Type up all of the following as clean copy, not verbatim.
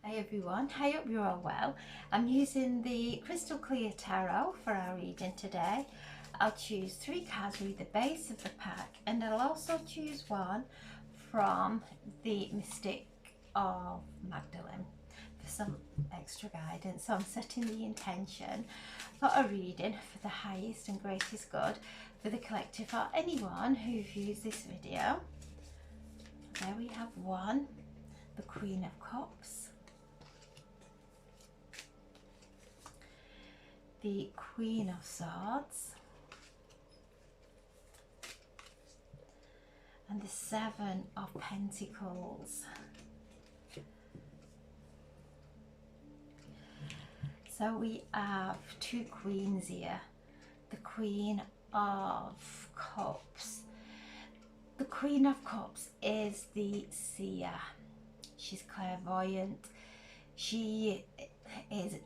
Hi everyone, I hope you're all well. I'm using the Crystal Clear Tarot for our reading today. I'll choose 3 cards with the base of the pack, and I'll also choose one from the Mystic of Magdalene for some extra guidance. So I'm setting the intention for a reading for the highest and greatest good for the collective or anyone who views this video. There we have one, the Queen of Cups, the Queen of Swords, and the Seven of Pentacles. So we have 2 queens here. The Queen of Cups. The Queen of Cups is the seer. She's clairvoyant. She is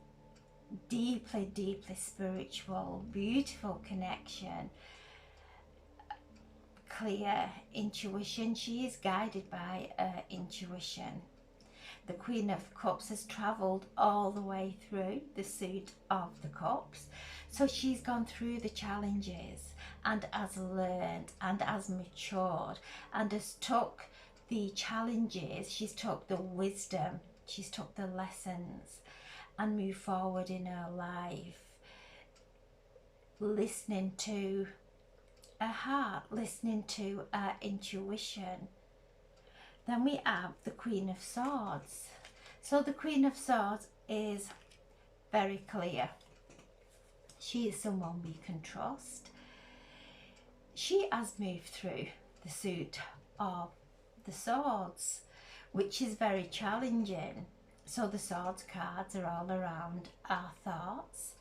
deeply spiritual, beautiful connection, clear intuition. She is guided by intuition. The Queen of Cups has travelled all the way through the suit of the cups, so she's gone through the challenges and has learned and has matured and has took the challenges, she's took the wisdom, she's took the lessons and move forward in her life, listening to her heart, listening to her intuition. Then we have the Queen of Swords. So the Queen of Swords is very clear. She is someone we can trust. She has moved through the suit of the swords, which is very challenging. So the swords cards are all around our thoughts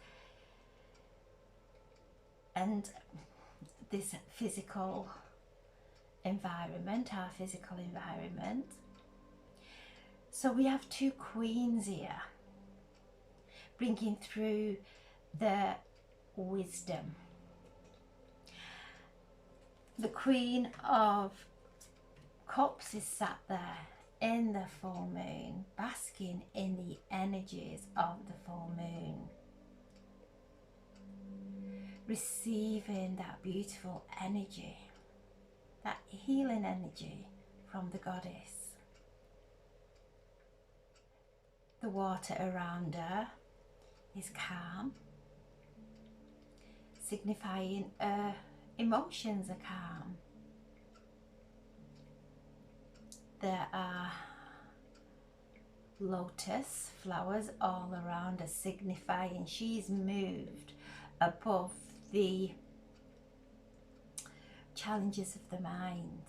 and this physical environment, our physical environment. So we have 2 queens here, bringing through the wisdom. The Queen of Cups is sat there in the full moon, basking in the energies of the full moon, receiving that beautiful energy, that healing energy from the goddess. The water around her is calm, signifying her emotions are calm. There are lotus flowers all around her, signifying she's moved above the challenges of the mind.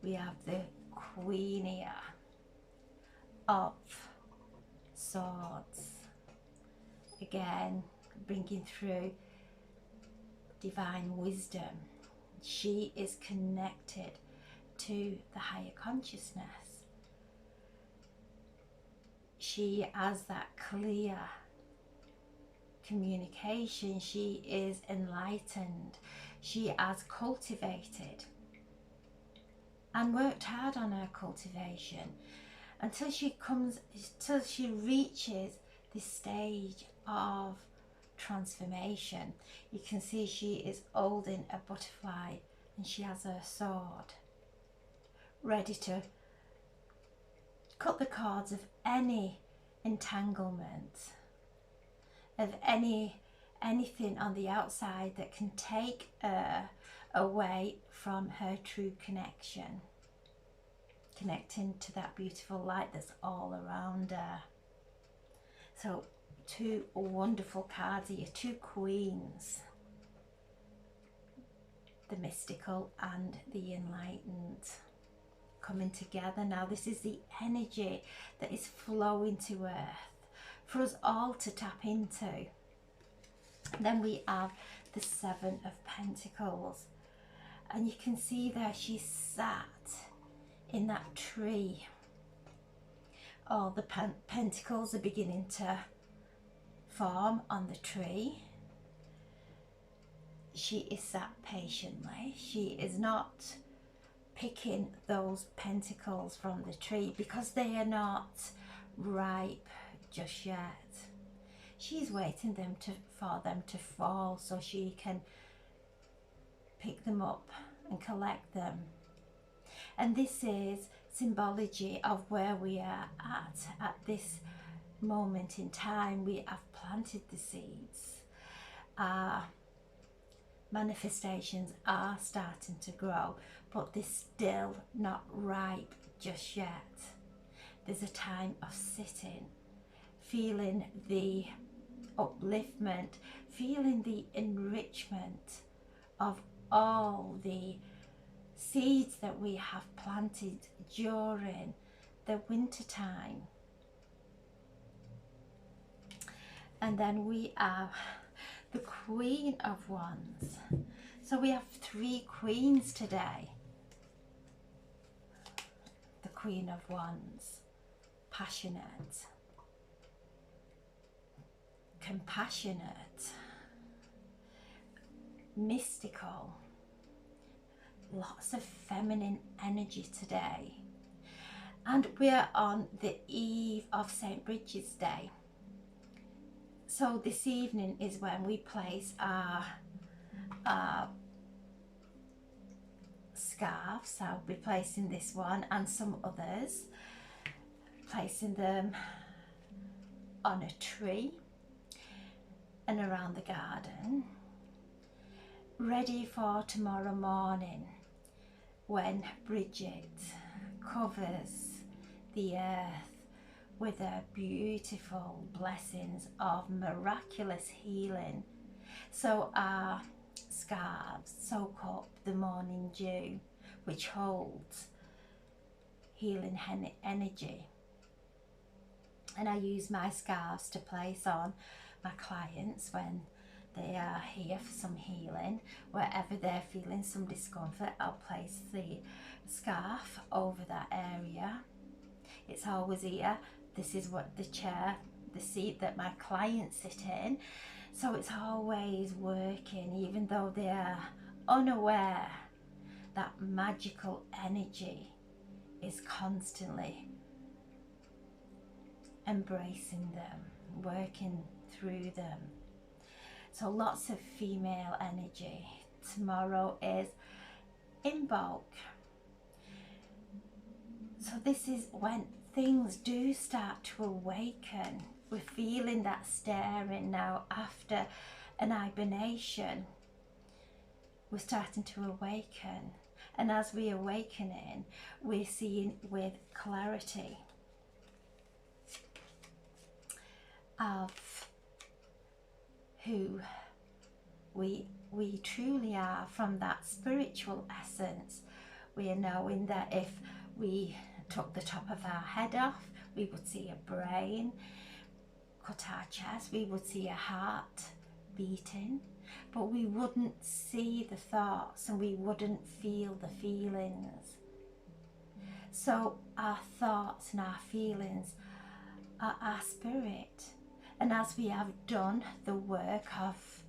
We have the Queen here of Swords, again bringing through divine wisdom. She is connected to the higher consciousness. She has that clear communication. She is enlightened. She has cultivated and worked hard on her cultivation until she reaches this stage of transformation. You can see she is holding a butterfly and she has her sword ready to cut the cords of any entanglement, of anything on the outside that can take her away from her true connection, connecting to that beautiful light that's all around her. So 2 wonderful cards here, 2 queens, the mystical and the enlightened, coming together now. This is the energy that is flowing to earth for us all to tap into. Then we have the Seven of Pentacles, and you can see there she's sat in that tree. All the pentacles are beginning to form on the tree. She is sat patiently. She is not picking those pentacles from the tree because they are not ripe just yet. She's waiting for them to fall so she can pick them up and collect them. And this is symbology of where we are at this moment in time. We have planted the seeds. Our manifestations are starting to grow, but they're still not ripe just yet. There's a time of sitting, feeling the upliftment, feeling the enrichment of all the seeds that we have planted during the winter time. And then we have the Queen of Wands. So we have 3 queens today. The Queen of Wands, passionate, compassionate, mystical, lots of feminine energy today. And we're on the eve of St. Bridget's Day. So this evening is when we place our scarves. I'll be placing this one and some others, placing them on a tree and around the garden, ready for tomorrow morning when Bridget covers the earth with her beautiful blessings of miraculous healing. So our scarves soak up the morning dew, which holds healing energy. And I use my scarves to place on my clients when they are here for some healing. Wherever they're feeling some discomfort, I'll place the scarf over that area. It's always here. This is what the chair, the seat that my clients sit in. So it's always working, even though they are unaware. That magical energy is constantly embracing them, working through them. So lots of female energy. Tomorrow is Imbolc. So this is when things do start to awaken. We're feeling that stirring now after an hibernation. We're starting to awaken. And as we're awakening, we're seeing with clarity of who we truly are from that spiritual essence. We are knowing that if we took the top of our head off, we would see a brain. Cut our chest, we would see a heart beating, but we wouldn't see the thoughts and we wouldn't feel the feelings. So our thoughts and our feelings are our spirit. And as we have done the work of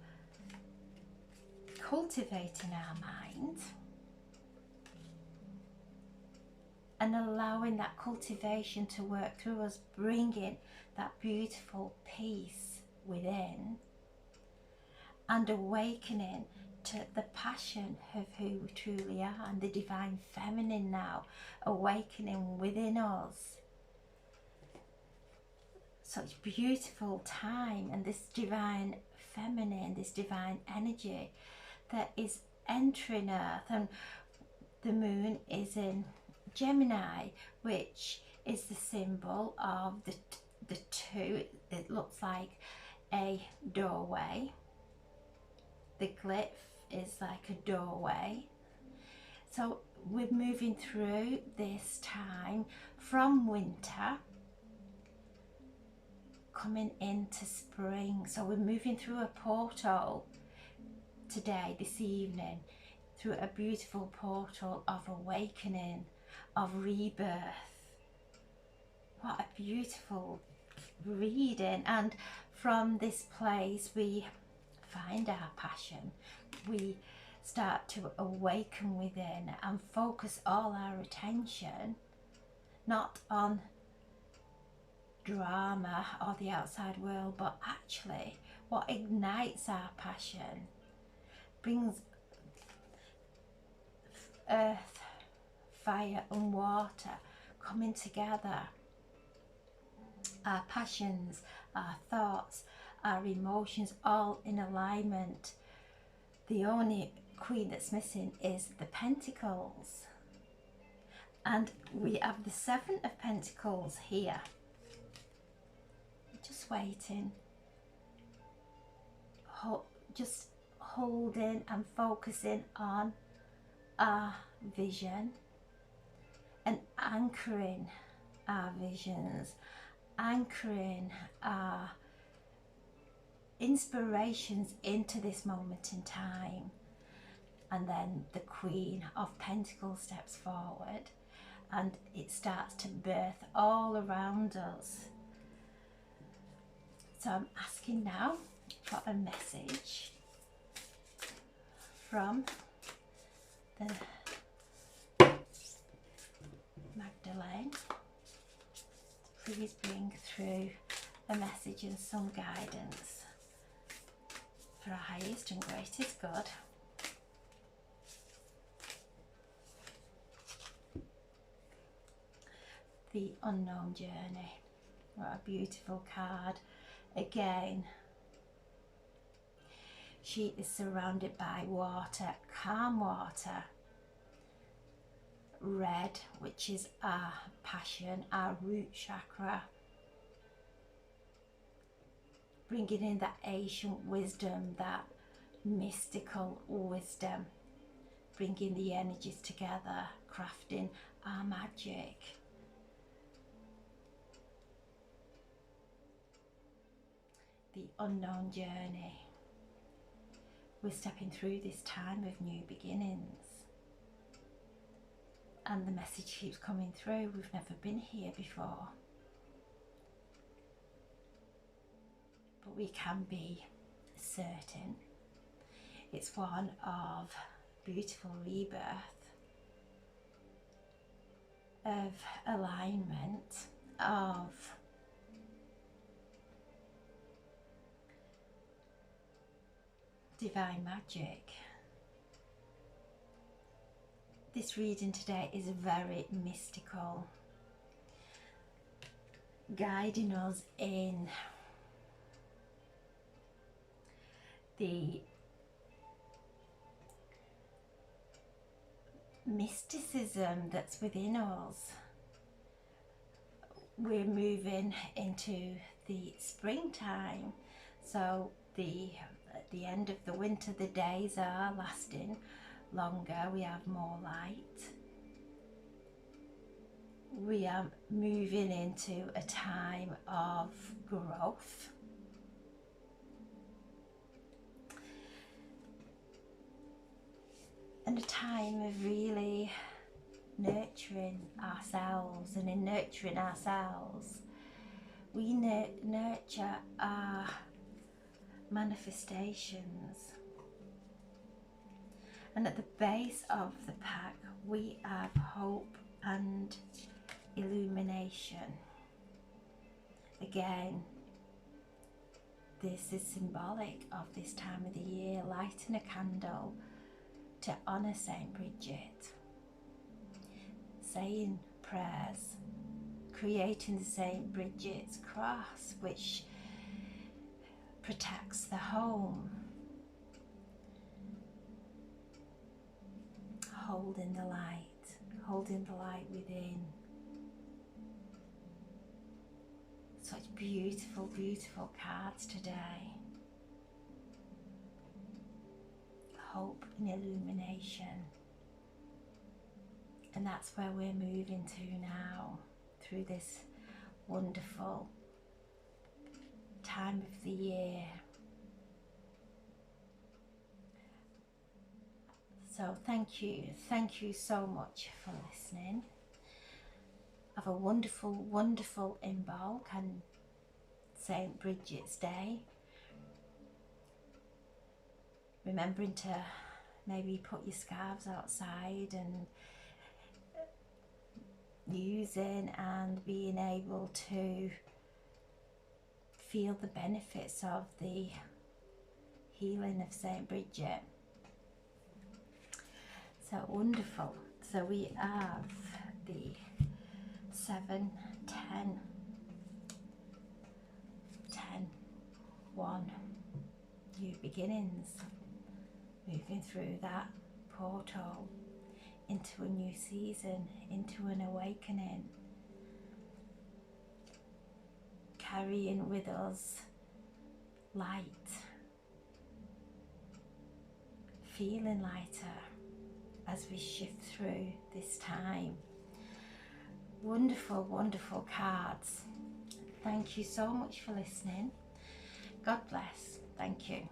cultivating our mind and allowing that cultivation to work through us, bringing that beautiful peace within and awakening to the passion of who we truly are and the divine feminine now awakening within us. Such beautiful time, and this divine feminine, this divine energy that is entering Earth. And the moon is in Gemini, which is the symbol of the two. It looks like a doorway. The glyph is like a doorway. So we're moving through this time from winter coming into spring. So we're moving through a portal today, this evening, through a beautiful portal of awakening, of rebirth. What a beautiful reading. And from this place we find our passion, we start to awaken within and focus all our attention not on drama or the outside world, but actually what ignites our passion, brings earth, fire and water coming together. Our passions, our thoughts, our emotions, all in alignment. The only queen that's missing is the Pentacles. And we have the Seven of Pentacles here. Just waiting. Just holding and focusing on our vision and anchoring our visions, anchoring our inspirations into this moment in time. And then the Queen of Pentacles steps forward and it starts to birth all around us. So I'm asking now for a message from the Magdalene. Please bring through a message and some guidance for our highest and greatest good. The Unknown Journey. What a beautiful card. Again, she is surrounded by water, calm water. Red, which is our passion, our root chakra. Bringing in that ancient wisdom, that mystical wisdom. Bringing the energies together, crafting our magic. The Unknown Journey. We're stepping through this time of new beginnings. And the message keeps coming through. We've never been here before. But we can be certain it's one of beautiful rebirth, of alignment, of divine magic. This reading today is very mystical, guiding us in the mysticism that's within us. We're moving into the springtime, so at the end of the winter the days are lasting longer, we have more light. We are moving into a time of growth. And a time of really nurturing ourselves, and in nurturing ourselves we nurture our manifestations. And at the base of the pack we have hope and illumination. Again, this is symbolic of this time of the year, lighting a candle to honour Saint Bridget, saying prayers, creating the Saint Bridget's cross, which protects the home, holding the light within. Such beautiful, beautiful cards today. Hope and illumination. And that's where we're moving to now, through this wonderful time of the year. So thank you so much for listening. Have a wonderful, wonderful Imbolc and St. Bridget's Day. Remembering to maybe put your scarves outside and using and being able to feel the benefits of the healing of St. Bridget. So wonderful. So we have the 7, 10, 10, 1, new beginnings, moving through that portal into a new season, into an awakening, carrying with us light, feeling lighter as we shift through this time. Wonderful, wonderful cards. Thank you so much for listening. God bless. Thank you.